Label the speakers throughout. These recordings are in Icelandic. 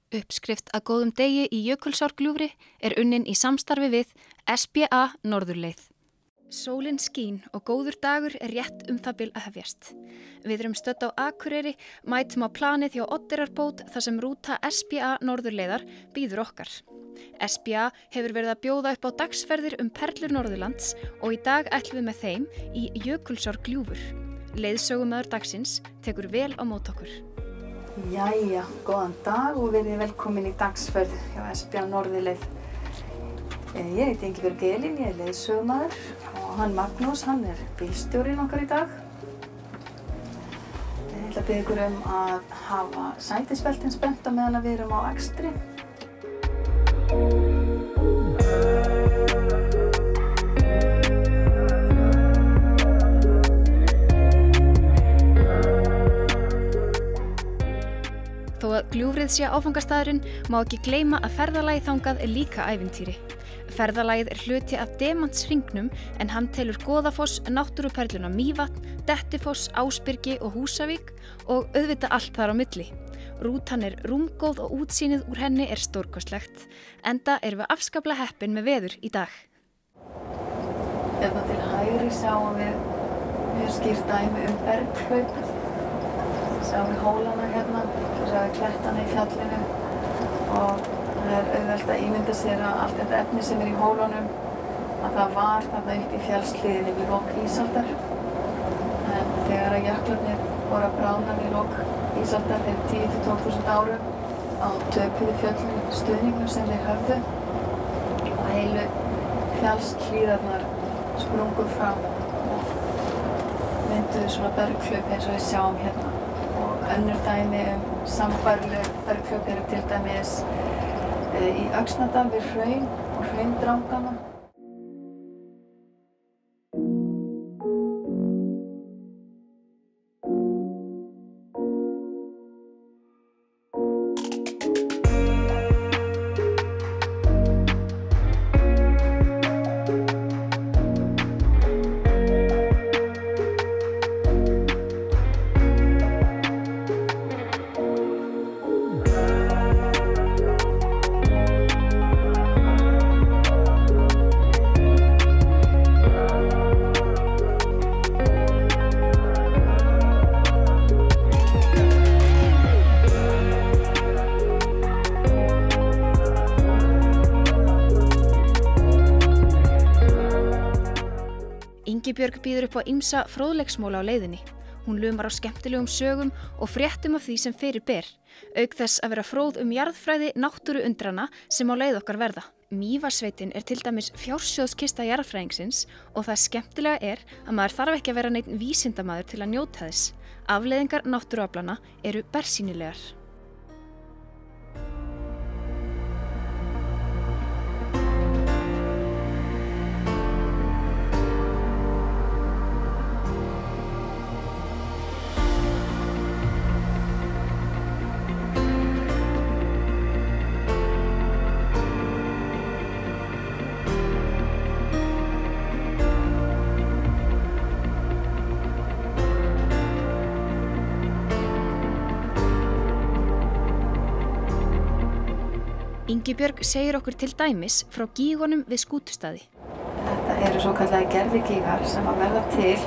Speaker 1: Uppskrift að góðum degi í Jökulsárgljúfri unnin í samstarfi við SBA Norðurleið. Sólin skín og góður dagur rétt það bil að hefjast. Við erum stödd á Akureyri, mætum á planið hjá Oddeyrarbót þar sem rúta SBA Norðurleiðar bíður okkar. SBA hefur verið að bjóða upp á dagsferðir perlur Norðurlands og í dag ætlum við með þeim í Jökulsárgljúfur. Leiðsögumaður dagsins tekur vel á móti okkur.
Speaker 2: Jæja, góðan dag og verið velkomin í dagsferð hjá SBA Norðurleið. Ég heiti Ingibjörg Elín, ég leiðsögumaður og hann Magnús, hann bílstjórinn okkar í dag. Ég ætla að biðja ykkur að hafa sætisbeltin spennt á meðan við erum á akstri.
Speaker 1: Þó að gljúfrið sé áfangastaðurinn má ekki gleyma að ferðalagið þangað líka ævintýri. Ferðalagið hluti af Demantshringnum en hann telur Goðafoss, náttúruperluna Mývatn, Dettifoss, Ásbyrgi og Húsavík og auðvitað allt þar á milli. Rútan rúmgóð og útsýnið úr henni stórkostlegt, enda erum við afskaplega heppin með veður í dag.
Speaker 2: Hérna til hægri sjáum við mjög skýrt dæmi berghlaup. Sjáum við hólana hérna, sjáum við klettana í fjallinu og það auðvelt að ímynda sér að allt þetta efni sem í hólunum að það var þarna upp í fjallshlíðinni við lok ísaldar. En þegar að jöklarnir voru að bráðna við lok ísaldar fyrir 10–12.000 árum á töpuðu fjöllum stuðningum sem þeir höfðu og heilu fjallshlíðarnar sprungu fram og mynduðu svona berghlaup eins og við sjáum hérna. Og önnur dæmi sambærileg berghlaup til dæmis í Öxnadal við hraun og hraundrángana.
Speaker 1: Ingibjörg býður upp á ýmsa fróðleiksmóla á leiðinni. Hún lumar á skemmtilegum sögum og fréttum af því sem fyrir ber, auk þess að vera fróð jarðfræði náttúruundrana sem á leið okkar verða. Mývatnssveitin til dæmis fjársjóðskista jarðfræðingsins og það skemmtilega að maður þarf ekki að vera neinn vísindamaður til að njóta þess. Afleiðingar náttúruaflanna bersýnilegar. Ingibjörg segir okkur til dæmis frá gígunum við Skútustaði.
Speaker 2: Þetta eru svokallaðir gervigígar sem verða til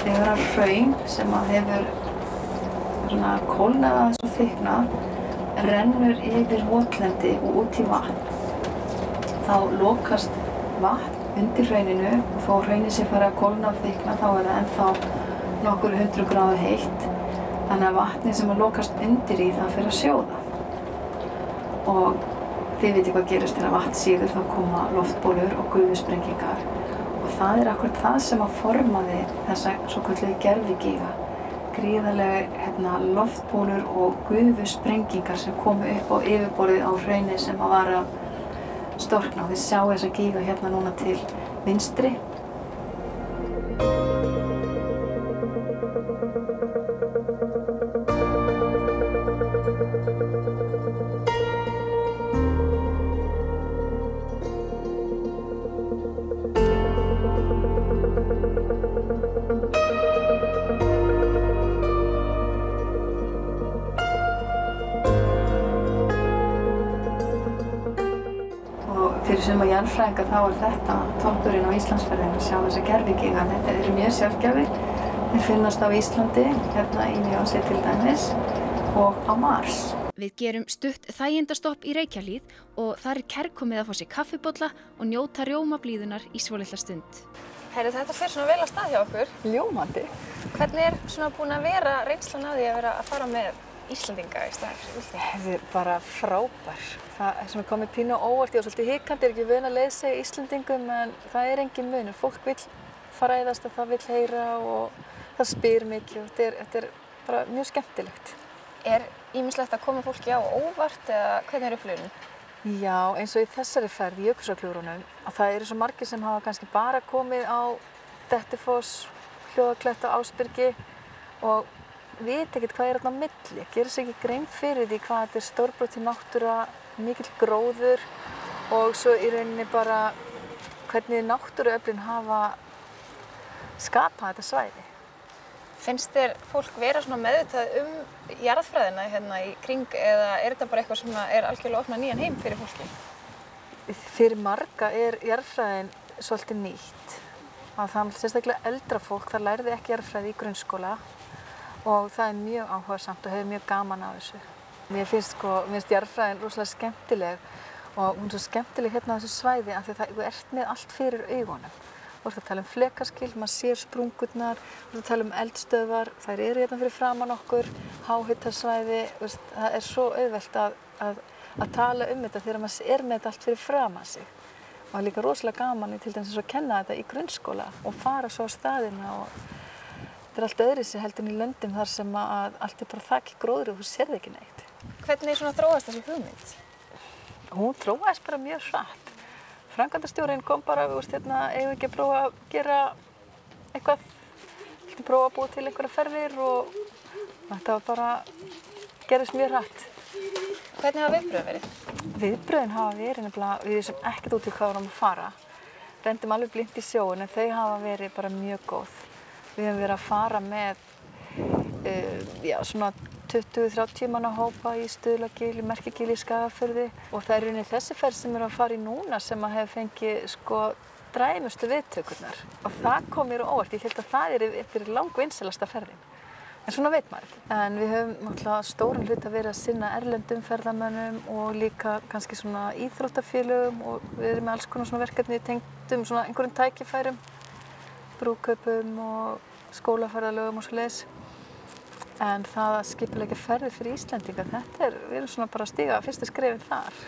Speaker 2: þegar að hraun sem hefur kólnað aðeins og þykknað rennur yfir votlendi og út í vatn. Þá lokast vatn undir hrauninu og þó hraunið sé farið að kólna og þykkna þá það ennþá nokkur 100 gráðu heitt. Þannig að vatnið sem lokast undir í það fer að sjóða. Og þið vitið hvað gerist þegar vatn sígur, þá koma loftbólur og gufusprengingar. Og það akkurat það sem formaði þessa svokölluðu gervigíga. Gríðarlega loftbólur og gufusprengingar sem komu upp á yfirborðið á hrauni sem var að storkna. Þið sjáu þessa gíga hérna núna til vinstri. fyrir suma jarðfræðinga þá er þetta toppurinn á Íslandsferðinu að sjá þessa gervigíga. Þetta eru mjög sjaldgæfir. Þeir finnast á Íslandi, hérna í Mjósey til dæmis og á Mars.
Speaker 1: Við gerum stutt þægindastopp í Reykjahlíð og þar er kærkomið að fá sér kaffibolla og njóta rjómablíðunar í svolitla stund.
Speaker 3: Heyrðu, þetta fer svona vel af stað hjá okkur.
Speaker 2: Ljómandi.
Speaker 3: Hvernig er svona búin að vera reynslan af því að vera að fara með Íslendinga í staðar?
Speaker 4: Það er bara frábær. Það er svona komið pínu óvart. Ég var svolítið hikandi, ekki vön að leiðsegja Íslendingum, en það er engin munur. Fólk vill fræðast og það vill heyra og það spyr mikið og þetta er bara mjög skemmtilegt.
Speaker 3: Er ýmislegt að koma fólki á óvart eða hvernig er upplifunin?
Speaker 4: Já, eins og í þessari ferð í Jökulsárgljúfrunum, að það eru svo margir sem hafa kannski bara komið á Dettifoss, Hljóðaklett og Ásbyrgi og vita ekkert hvað er þarna á milli, gera sér ekki grein fyrir því hvað þetta er stórbrotin náttúra, mikill gróður og svo í rauninni bara hvernig náttúruöflin hafa skapað þetta svæði.
Speaker 3: Finnst þér fólk vera svona meðvitað jarðfræðina hérna í kring eða er þetta bara eitthvað sem er algjörlega opnað nýjan heim fyrir fólki?
Speaker 4: Fyrir marga er jarðfræðin svolítið nýtt. Það er sérstaklega eldra fólk, það lærði ekki jarðfræði í grunnskóla og það er mjög áhugasamt og hefur mjög gaman af þessu. Mér finnst jarðfræðin rosalega skemmtileg og hún er svo skemmtileg hérna á þessu svæði af því að þú ert með allt fyrir augunum. Þú ert að tala flekaskil, maður sér sprungurnar, þú ert að tala eldstöðvar, þær eru hérna fyrir framan okkur, háhitasvæði, það er svo auðvelt að tala þetta þegar maður er með þetta allt fyrir framan sig. Og það er líka rosalega gaman til dæmis að kenna þetta í grunnskóla og fara svo á staðina og þetta er allt öðruvísi heldur en í löndum þar sem að allt er bara þakið gróðri og þú sérð ekki neitt.
Speaker 3: Hvernig svona þróast þessi hugmynd?
Speaker 4: Hún þróaðist bara mjög hratt. Framkvæmdastjórinn kom bara, eigum við ekki að prófa að gera eitthvað, prófa að búa til einhverja ferðir og þetta var bara, gerðist mjög hratt.
Speaker 3: Hvernig hafa viðbrögðin verið?
Speaker 4: Viðbrögðin hafa verið nefnilega, við vissum ekkert út í hvað vorum að fara. Reyndum alveg blint í sjóinn en þau hafa verið bara mjög góð. Við höfum verið að fara með svona 20-30 manna hópa í Stuðlagil, í Merkigil í Skagafirði og það er rauninni þessi ferð sem við erum að fara í núna sem að hefur fengið dræmustu viðtökurnar og það kom mér á óvart. Ég held að það er langvinsælasta ferðin. En svona veit maður ekki. En við höfum náttúrulega stóran hluta verið að sinna erlendum ferðamönnum og líka kannski svona íþróttafélögum og við erum með alls konar svona verkefni tengdum svona einhverjum tækifærum, brúðkaupum og skólaferðalögum og svoleiðis. En það að skipuleggja ferðir fyrir Íslendinga, við erum svona bara að stíga fyrstu skrefin þar.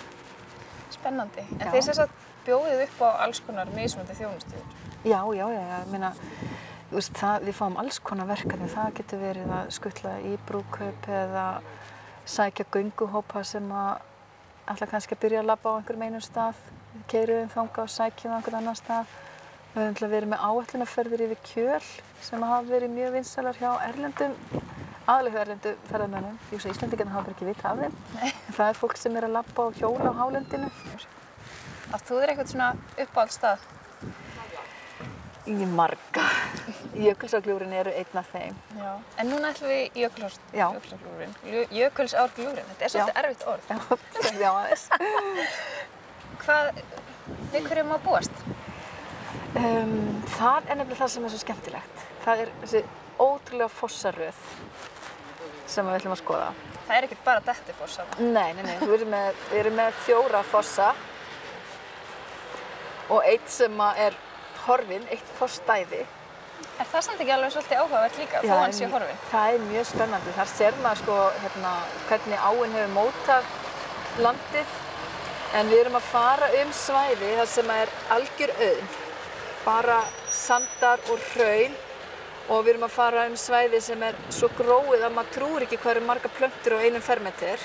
Speaker 3: Spennandi. En þið sem sagt bjóðið upp á alls konar mismunandi þjónustur?
Speaker 4: Já, ég meina, við fáum alls konar verkefni. Það getur verið að skutla í brúðkaup eða sækja gönguhópa sem að ætla kannski að byrja að labba á einhverjum einum stað. Við keyrum þangað og sækjum á einhvern annan stað. Við höfum verið með áætlunarferðir yfir Kjöl sem hafa verið mjög vinsælar hjá aðalega erlendu ferðamönnum. Íslendingarnir hafa bara ekki vitað af þeim. En það er fólk sem er að labba og hjóla á hálendinu.
Speaker 3: Átt þú þér eitthvað svona uppáhaldsstað?
Speaker 4: Í marga. Jökulsárgljúfrin eru einn af þeim.
Speaker 3: Já. En núna ætlum við í Jökulsárgljúfrin. Jökulsárgljúfrin, þetta er svolítið erfitt orð.
Speaker 4: Já, aðeins.
Speaker 3: Við hverju má búast?
Speaker 4: Það er nefnilega það sem er svo skemmtilegt. Það er þessi ótrúlega fossaröð sem við ætlum að skoða.
Speaker 3: Það er ekkert bara Dettifoss þarna?
Speaker 4: Nei. Við erum með 4 fossa og eitt sem er horfinn, eitt fossstæði.
Speaker 3: Er það samt ekki alveg svolítið áhugavert líka, þó hann sé horfinn?
Speaker 4: Það er mjög spennandi. Þar sér maður hvernig áin hefur mótað landið. En við erum að fara svæði þar sem er algjör auðn. Bara sandar og hraun og við erum að fara svæði sem er svo gróið að maður trúir ekki hvað eru margar plöntur á einum fermeter.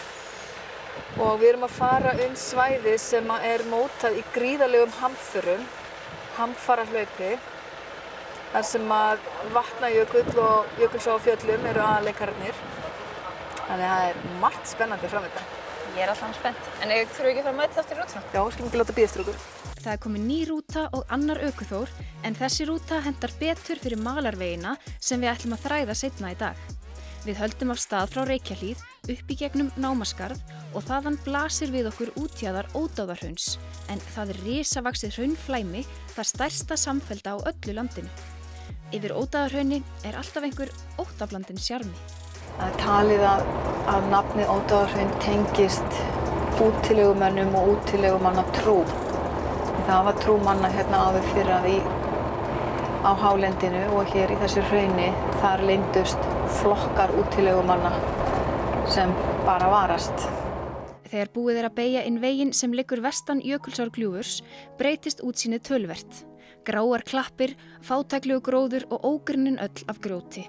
Speaker 4: Og við erum að fara svæði sem er mótað í gríðarlegum hamförum, hamfarahlaupi, þar sem að Vatnajökull og Jökulsá á Fjöllum eru aðalleikararnir. Þannig að það er margt spennandi framöndan.
Speaker 3: Ég er alltaf spennt. En þurfum við ekki að fara að mæta aftur í rútuna?
Speaker 4: Já, skulum ekki láta bíðast okkur.
Speaker 1: Það er komin ný rúta og annar ökuþór en þessi rúta hentar betur fyrir malarvegina sem við ætlum að þræða seinna í dag. Við höldum af stað frá Reykjahlíð upp í gegnum Námaskarð og þaðan blasir við okkur útjaðar Ódáðahrauns, en það er risavaxið hraunflæmi, það stærsta samfellda á öllu landinu. Yfir Ódáðahrauni er alltaf einhver óttablandinn sjarmi.
Speaker 2: Það er talið að nafnið Ódáðahraun tengist útilegumönnum og útilegumanna trú. Það var trú manna hérna áður fyrir að á hálendinu og hér í þessu hrauni þar leyndust flokkar útilegumanna sem bara varast.
Speaker 1: Þegar búið er að beygja inn veginn sem liggur vestan Jökulsárgljúfurs breytist útsýnið töluvert. Gráar klappir, fátæklegu gróður og ógrynnin öll af grjóti.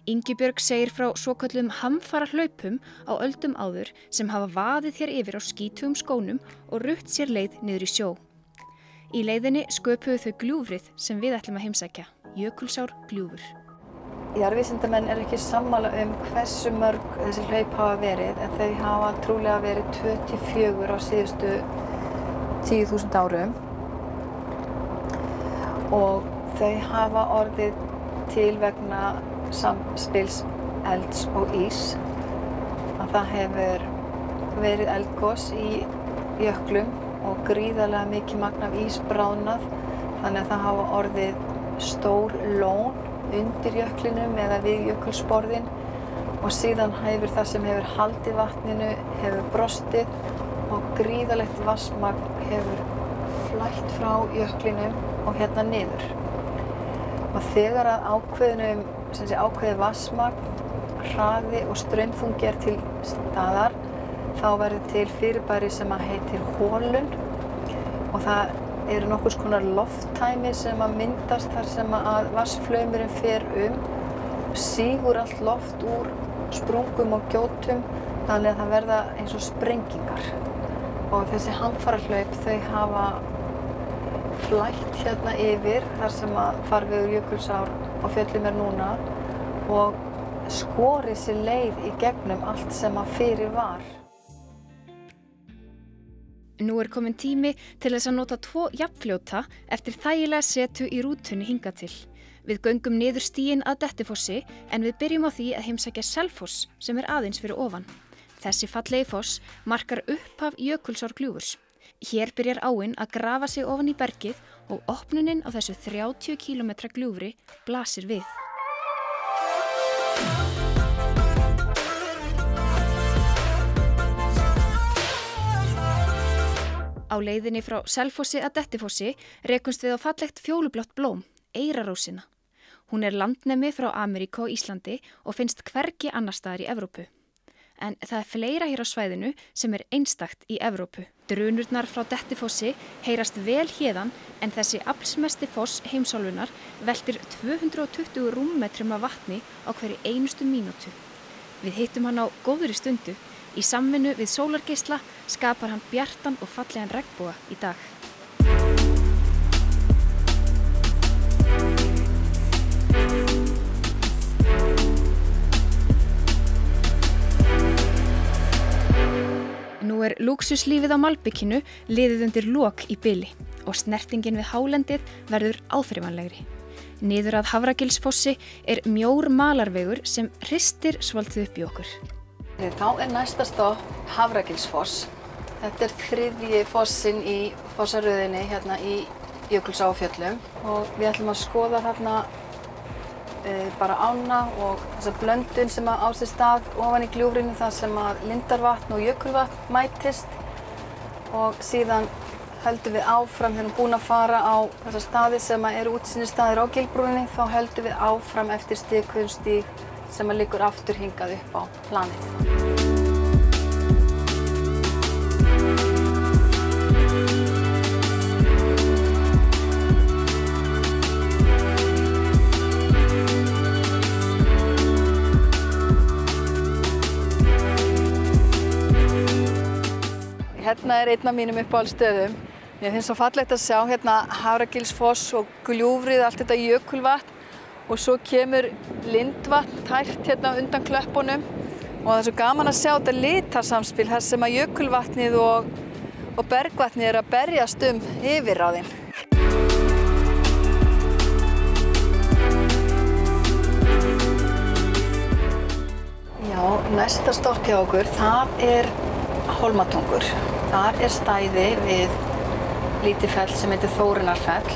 Speaker 1: Ingibjörg segir frá svokölluðum hamfarahlaupum á öldum áður sem hafa vaðið hér yfir á skítugum skónum og rutt sér leið niður í sjó. Í leiðinni sköpuðu þau gljúfrið sem við ætlum að heimsækja, Jökulsárgljúfur.
Speaker 2: Jarðvísindamenn eru ekki sammála hversu mörg þessi hlaup hafa verið, en þau hafa trúlega verið 24 á síðustu 10.000 árum. Og þau hafa orðið til vegna samspils elds og ís. Að það hefur verið eldgos í jöklum og gríðarlega mikið magn af ís bráðnað, þannig að það hafa orðið stór lón undir jöklinum eða við jökulsporðin og síðan hefur það sem hefur haldið vatninu hefur brostið og gríðarlegt vatnsmagn hefur flætt frá jöklinum og hérna niður. Og þegar að ákveðið vatnsmagn, hraði og straumþungi er til staðar, þá verður til fyrirbæri sem heitir holun og það eru nokkurs konar lofttæmi sem myndast þar sem að vatnsflaumurinn fer sígur allt loft úr sprungum og gjótum, þannig að það verða eins og sprengingar. Og þessi hamfarahlaup þau hafa flætt hérna yfir þar sem að farvegur Jökulsár á fjöllum er núna og skorið sér leið í gegnum allt sem að fyrir var.
Speaker 1: Nú er komin tími til þess að nota 2 jafnfljóta eftir þægilega setu í rútunni hingað til. Við göngum niður stíginn að Dettifossi en við byrjum á því að heimsækja Selfoss sem er aðeins fyrir ofan. Þessi fallegi foss markar upphaf Jökulsárgljúfurs. Hér byrjar áin að grafa sig ofan í bergið og opnunin á þessu 30 km gljúfri blasir við. Á leiðinni frá Selfossi að Dettifossi rekumst við á fallegt fjólublátt blóm, eirarósina. Hún er landnemi frá Ameríku og Íslandi og finnst hvergi annar staðar í Evrópu. En það er fleira hér á svæðinu sem er einstakt í Evrópu. Drunurnar frá Dettifossi heyrast vel héðan en þessi aflsmesti foss heimsálfunnar veltir 220 rúmmetrum af vatni á hverju einustu mínútu. Við hittum hann á góðri stundu. Í samvinnu við sólargeisla skapar hann bjartan og fallegan regnboga í dag. Nú er lúxuslífið á malbikinu liðið undir lok í bili og snertingin við hálendið verður áþreifanlegri. Niður að Hafragilsfossi er mjór malarvegur sem hristir svolítið upp í okkur.
Speaker 2: Þá er næsta stopp Hafragilsfoss. Þetta er 3. fossinn í fossaröðinni hérna í Jökulsárfjöllum og við ætlum að skoða þarna bara ána og þessa blöndun sem á sér stað ofan í gljúfrinu þar sem að lindarvatn og jökulvatn mætist og síðan höldum við áfram þegar við erum búin að fara á þessa staði sem eru útsýnisstaðir á Gilbrúninni, þá höldum við áfram eftir stíg sem liggur aftur hingað upp á planið. Hérna er einn af mínum uppáhaldsstöðum. Mér finnst svo fallegt að sjá hérna Hafragilsfoss og gljúfrið, allt þetta jökulvatn. Og svo kemur lindvatn tært hérna undan klöppunum og það er svo gaman að sjá þetta litarsamspil þar sem að jökulvatnið og bergvatnið er að berjast yfirráðin. Já, næsta stopp hjá okkur, það er Hólmatungur. Þar stæði við lítið fell sem heitir Þórunnarfell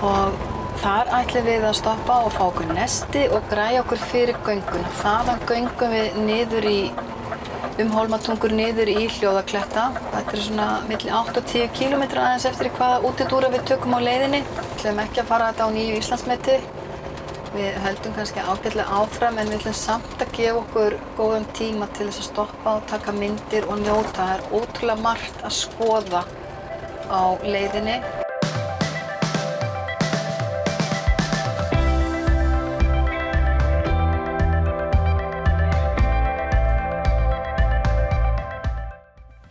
Speaker 2: og þar ætlum við að stoppa og fá okkur nesti og græja okkur fyrir gönguna. Þaðan göngum við niður Hólmatungur niður í Hljóðakletta. Þetta svona milli 8 og 10 kílómetra aðeins eftir hvaða útidúra við tökum á leiðinni. Við ætlum ekki að fara þetta á nýju Íslandsmeti. Við höldum kannski ágætlega áfram en við ætlum samt að gefa okkur góðan tíma til þess að stoppa og taka myndir og njóta. Það er ótrúlega margt að skoða á leiðinni.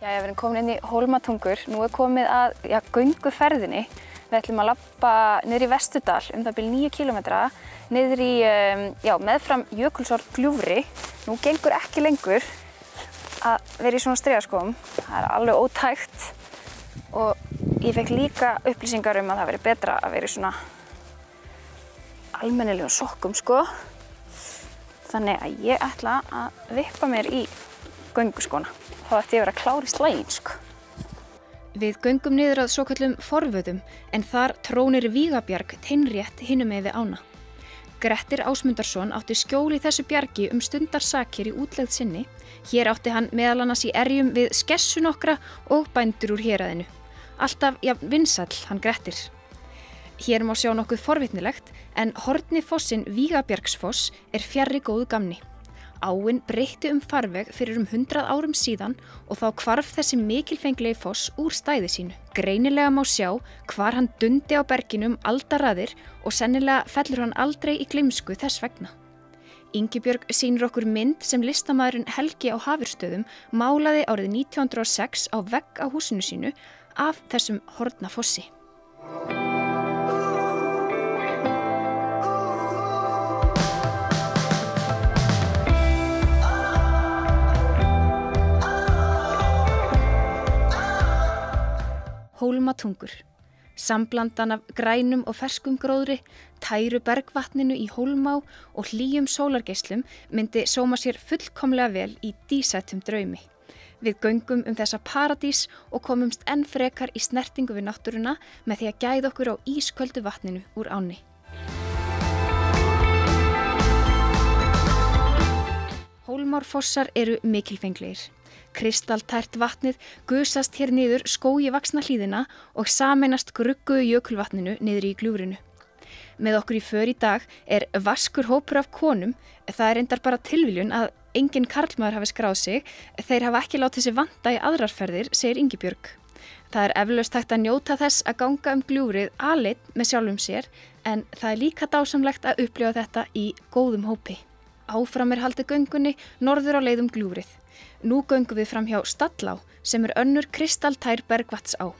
Speaker 3: Við erum komin inn í Hólmatungur. Nú komið að gönguferðinni. Við ætlum að labba niður í Vesturdal það bil 9 kílómetra niður í meðfram Jökulsárgljúfri. Nú gengur ekki lengur að vera í svona strigaskóm. Það er alveg ótækt og ég fekk líka upplýsingar að það veri betra að vera í svona almennilegum sokkum sko. Þannig að ég ætla að vippa mér í gönguskóna. Þá ætti ég að vera klár í slaginn, sko.
Speaker 1: Við göngum niður að svokallum forvöðum en þar trónir Vígabjarg teinrétt hinum megin við ána. Grettir Ásmundarsson átti skjól í þessu bjargi stundarsakir í útlegð sinni. Hér átti hann meðal annars í erjum við skessu nokkra og bændur úr héraðinu. Alltaf jafn vinsæll hann Grettir. Hér má sjá nokkuð forvitnilegt en horni fossinn Vígabjargsfoss fjarri góðu gamni. Áin breytti farveg fyrir 100 árum síðan og þá hvarf þessi mikilfenglegi foss úr stæði sínu. Greinilega má sjá hvar hann dundi á berginu aldaraðir og sennilega fellur hann aldrei í gleymsku þess vegna. Ingibjörg sýnir okkur mynd sem listamaðurinn Helgi á Hafurstöðum málaði árið 1906 á vegg á húsinu sínu af þessum horfna fossi. Hólmatungur. Samblandan af grænum og ferskum gróðri, tæru bergvatninu í Hólmá og hlýjum sólargeislum myndi sóma sér fullkomlega vel í dísætum draumi. Við göngum þessa paradís og komumst enn frekar í snertingu við náttúruna með því að gæða okkur á ísköldu vatninu úr ánni. Hólmárfossar mikilfenglegir. Kristaltært vatnið gusast hér niður skógi vaxna hlíðina og sameinast gruggugu jökulvatninu niður í gljúfrinu. Með okkur í för í dag vaskur hópur af konum. Það reyndar bara tilviljun að enginn karlmaður hafi skráð sig. Þeir hafa ekki látið sig vanta í aðrar ferðir, segir Ingibjörg. Það eflaust hægt að njóta þess að ganga gljúfrið aleinn með sjálfum sér en það líka dásamlegt að upplifa þetta í góðum hópi. Áfram haldið göngunni norður á leið gljúfrið. Nú göngum við fram hjá Stallá sem önnur kristaltær bergvatsá.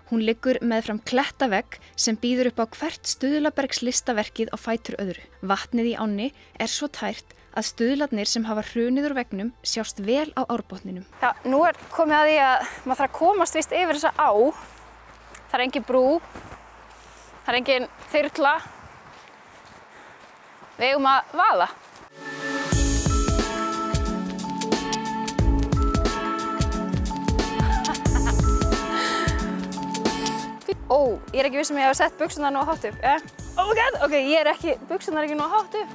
Speaker 1: Hún liggur meðfram klettavegg sem býður upp á hvert stuðlabergslistaverkið á fætur öðru. Vatnið í ánni svo tært að stuðlarnir sem hafa hrunið úr veggnum sjást vel á árbotninum.
Speaker 3: Já, nú komið að því að maður þarf að komast vist yfir þessa á. Það engin brú, það engin þyrla. Við eigum að vaða. Ég ekki viss ég hafa sett buxurnar nógu hátt upp. Oh my god, ok, buxurnar ekki nógu hátt upp.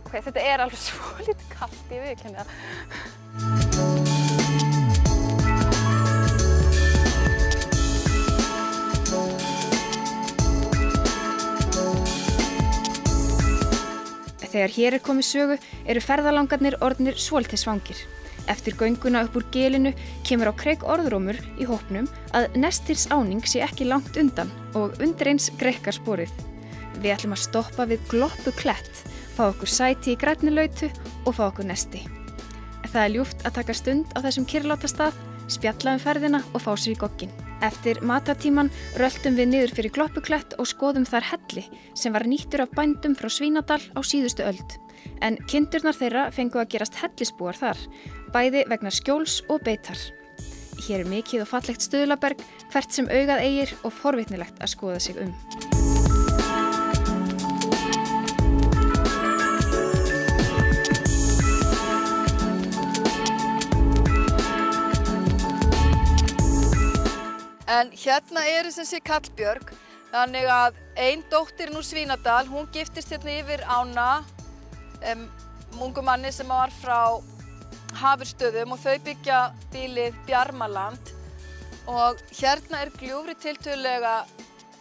Speaker 3: Ok, þetta alveg svolítið kalt, ég viðurkenni það.
Speaker 1: Þegar hér komið sögu ferðalangarnir orðnir svolítið svangir. Eftir gönguna upp úr gilinu kemur á kreik orðrómur í hópnum að Nestirs áning sé ekki langt undan og undireins greikkar sporið. Við ætlum að stoppa við Gloppuklett, fá okkur sæti í grænni lautu og fá okkur nesti. Það ljúft að taka stund á þessum kyrrláta stað, spjalla ferðina og fá sér í gogginn. Eftir matartíman röltum við niður fyrir Gloppuklett og skoðum þar helli sem var nýttur af bændum frá Svínadal á síðustu öld. En kindurnar þeirra fengu að gerast hellisbúar þar, bæði vegna skjóls og beitar. Hér er mikið og fallegt stuðlaberg, hvert sem augað eigir og forvitnilegt að skoða sig um.
Speaker 2: En hérna sem sé Kallbjörg, þannig að ein dóttir úr Svínadal, hún giftist hérna yfir ána ungu manni sem var frá Hafurstöðum og þau byggja býlið Bjarmaland og hérna er gljúfrið tiltölulega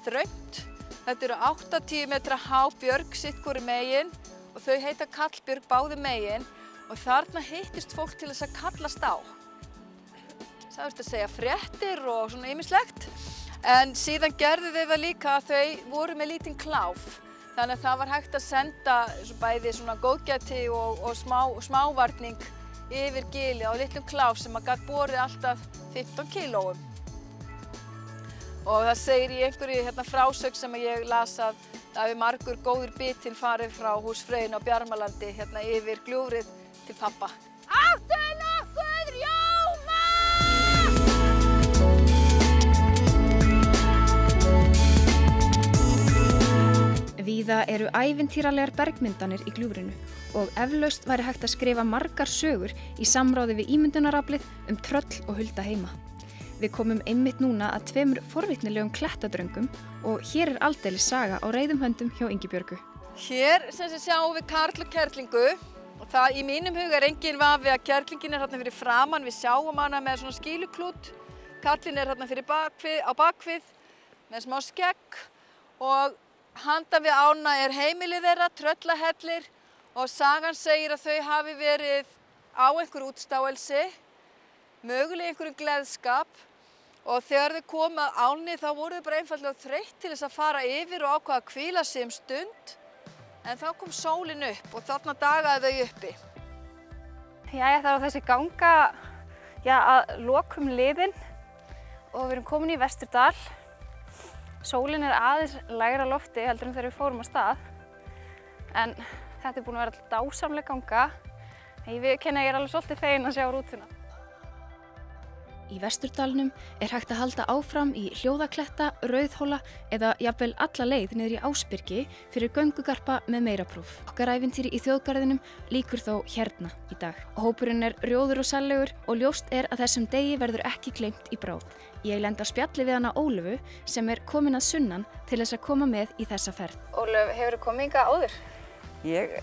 Speaker 2: þröngt. Þetta eru 8-10 metra há björg sitt hvoru megin og þau heita Kallbjörg báðu megin og þarna hittist fólk til þess að kallast á. Það er að segja fréttir og svona ýmislegt. En síðan gerðu þau það líka að þau voru með lítinn kláf. Þannig að það var hægt að senda bæði svona góðgæti og smávarning yfir gilið á litlum kláf sem að gat borið alltaf 15 kílóum. Og það segir í einhverju frásögn sem ég las að það hefði margur góður bitinn farið frá húsfreyjunni á Bjarmalandi yfir gljúfrið til pabba. Áttu nokkuð rjóma?
Speaker 1: Víða eru ævintýralegar bergmyndanir í gljúfrinu og eflaust væri hægt að skrifa margar sögur í samráði við ímyndunaraflið tröll og hulda heima. Við komum einmitt núna að 2 forvitnilegum klettadröngum og hér er aldeilis saga á reiðum höndum hjá Ingibjörgu.
Speaker 2: Hér sjáum við karl og kerlingu og það í mínum huga er engin vafi að kerlingin er hérna fyrir framan. Við sjáum hana með svona skýluklút, karlinn er hérna fyrir á bakvið með smá skegg og handan við ána er heimilið þeirra, tröllahellir og sagan segir að þau hafi verið á einhverju útstáelsi, mögulega einhverjum gleðskap og þegar þau komu að ánni þá voru þau bara einfaldlega þreytt til þess að fara yfir og ákveða að hvíla sig stund en þá kom sólin upp og þarna dagaði þau uppi.
Speaker 3: Jæja, það var þessi ganga að lokum liðin og við erum komin í Vesturdal. Sólin er aðeins lægra lofti heldur en þegar við fórum á stað en þetta er búin að vera dásamleg ganga. Ég viðurkenni að ég er alveg svolítið fegin að sjá rútuna.
Speaker 1: Í Vesturdalnum er hægt að halda áfram í Hljóðakletta, Rauðhóla eða jafnvel alla leið niður í Ásbyrgi fyrir göngugarpa með meirapróf. Okkar ævintýri í þjóðgarðinum lýkur þó hérna í dag. Hópurinn er rjóður og sællegur og ljóst er að þessum degi verður ekki gleymt í bráð. Ég lenda spjalli við hana Ólöfu sem er komin að sunnan til þess að koma með í þessa ferð.
Speaker 3: Ólöf, hefurðu komið hingað áður?
Speaker 5: Ég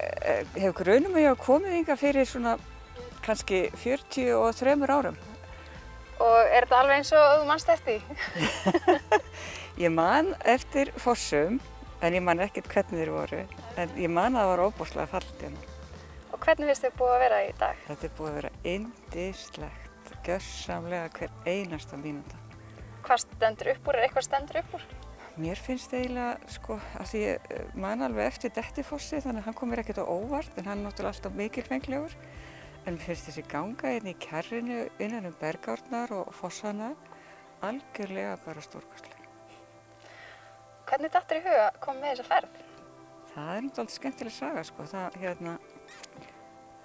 Speaker 5: hef grunum að ég hafa komið hingað fyrir svona kannski 43 árum.
Speaker 3: Og er þetta alveg eins og þú manst eftir því?
Speaker 5: Ég man eftir fossum, en ég man ekkert hvernig þeir voru. En ég man að það var ofboðslega fallegt hérna.
Speaker 3: Og hvernig finnst þið búið að vera í dag?
Speaker 5: Þetta er búið að vera yndislegt, gjörsamlega hver einasta mínúta.
Speaker 3: Hvað stendur upp úr? Er eitthvað stendur upp úr?
Speaker 5: Mér finnst eiginlega, að því ég man alveg eftir Dettifossi, þannig að hann kom mér ekkert á óvart, en hann er náttúrulega alltaf mikilfenglegur. En mér finnst þessi ganga hérna í kjarrinu innan bergárnar og fossana algjörlega bara stórkostleg.
Speaker 3: Hvernig datt þér í huga að koma með þessa ferð?
Speaker 5: Það er náttúrulega skemmtileg saga,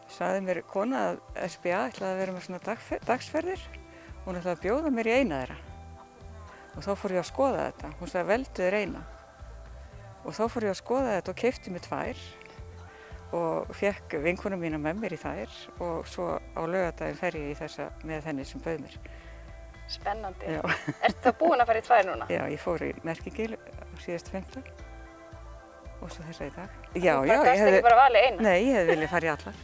Speaker 5: Það sagði mér kona að SBA ætlaði að vera með svona dagsferðir. Hún ætlaði að bjóða mér í eina þeirra. Og þá fór ég að skoða þetta. Hún sagði veldu þér eina. Og þá fór ég að skoða þetta og keypti mér 2. Og fékk vinkonu mína með mér í þær og svo á laugardaginn fer ég í þessa með henni sem bauð mér.
Speaker 3: Spennandi. Ertu þá búin að fara í 2 núna?
Speaker 5: Já, ég fór í Merkigil síðast 5. og svo þessa í dag.
Speaker 3: Þú bara gafst ekki bara valið eina?
Speaker 5: Nei, ég hefði viljað fara í allar.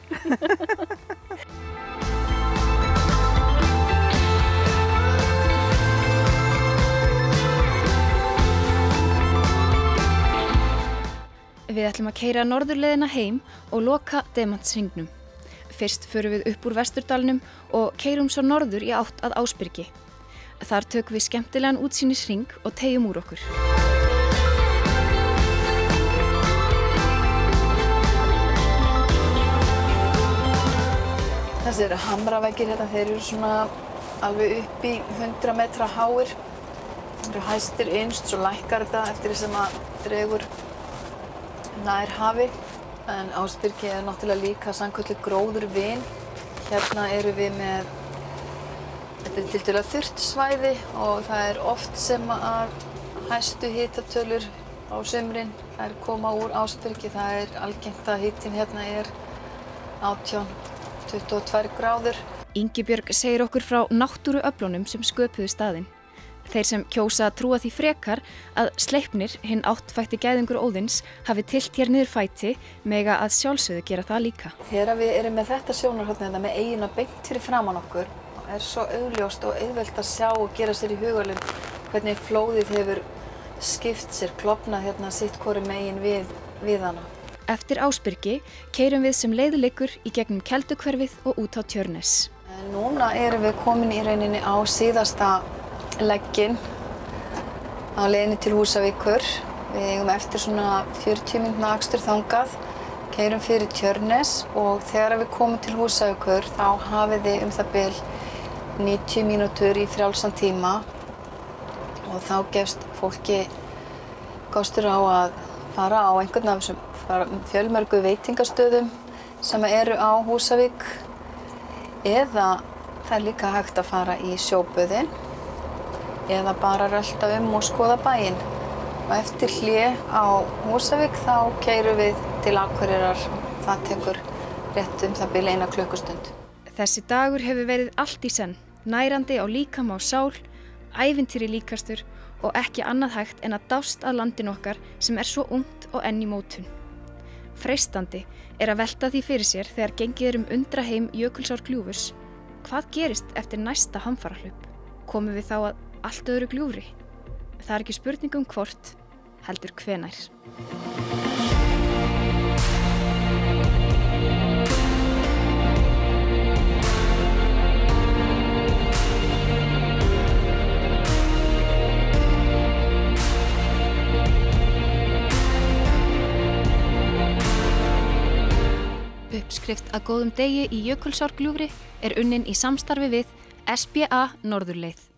Speaker 1: Við ætlum að keyra norðurleiðina heim og loka Demantshringnum. Fyrst förum við upp úr Vesturdalnum og keyrum svo norður í átt að Ásbyrgi. Þar tökum við skemmtilegan útsýnishring og teygjum úr okkur.
Speaker 2: Þessi eru hamraveggir hérna, þeir eru svona alveg upp í 100 metra háir. Þeir eru hæstir innst, svo lækkar þetta eftir því sem að dregur nær hafi. En Ásbyrgi er náttúrulega líka sannkölluð gróðurvin. Hérna eru við með Þetta er tiltölulega þurrt svæði og það er oft sem að hæstu hitatölur á sumrin þær koma úr Ásbyrgi. Það er algengt að hitinn hérna er 18–22 gráður.
Speaker 1: Ingibjörg segir okkur frá náttúruöflunum sem sköpuðu staðinn. Þeir sem kjósa að trúa því frekar að Sleipnir, hinn áttfætti gæðingur Óðins, hafi tylt hér niður fæti mega að sjálfsögðu gera það líka.
Speaker 2: Þegar við erum með þetta sjónarhorn með eigina beint fyrir framan okkur er svo augljóst og auðvelt að sjá og gera sér í hugarlund hvernig flóðið hefur skipt sér, klofnað hérna sitt hvoru megin við hana.
Speaker 1: Eftir Ásbyrgi keyrum við sem leið liggur í gegnum Keldukverfið og út á Tjörnes.
Speaker 2: Núna erum við komin í rauninni á síðasta legginn á leiðinni til Húsavíkur. Við eigum eftir svona 40 mínútna akstur þangað, keyrum fyrir Tjörnes og þegar við komum til Húsavíkur þá hafið þið það bil 90 mínútur í frjálsan tíma og þá gefst fólki kostur á að fara á einhvern af þessum fjölmörgu veitingastöðum sem eru á Húsavík eða það er líka hægt að fara í sjóböðin eða bara rölta og skoða bæinn. Og eftir hlé á Húsavík þá keyrum við til Akureyrar. Það tekur rétt það bil 1 klukkustund.
Speaker 1: Þessi dagur hefur verið allt í senn, nærandi á líkama og sál, ævintýri líkastur og ekki annað hægt en að dást að landinu okkar sem er svo ungt og enn í mótun. Freistandi er að velta því fyrir sér þegar gengið undraheim Jökulsárgljúfurs. Hvað gerist eftir næsta hamfarahlaup? Komum við þá að allt öðru gljúfri? Það er ekki spurning hvort, heldur hvenær. Uppskrift að góðum degi í Jökulsárgljúfri er unnin í samstarfi við SBA Norðurleið.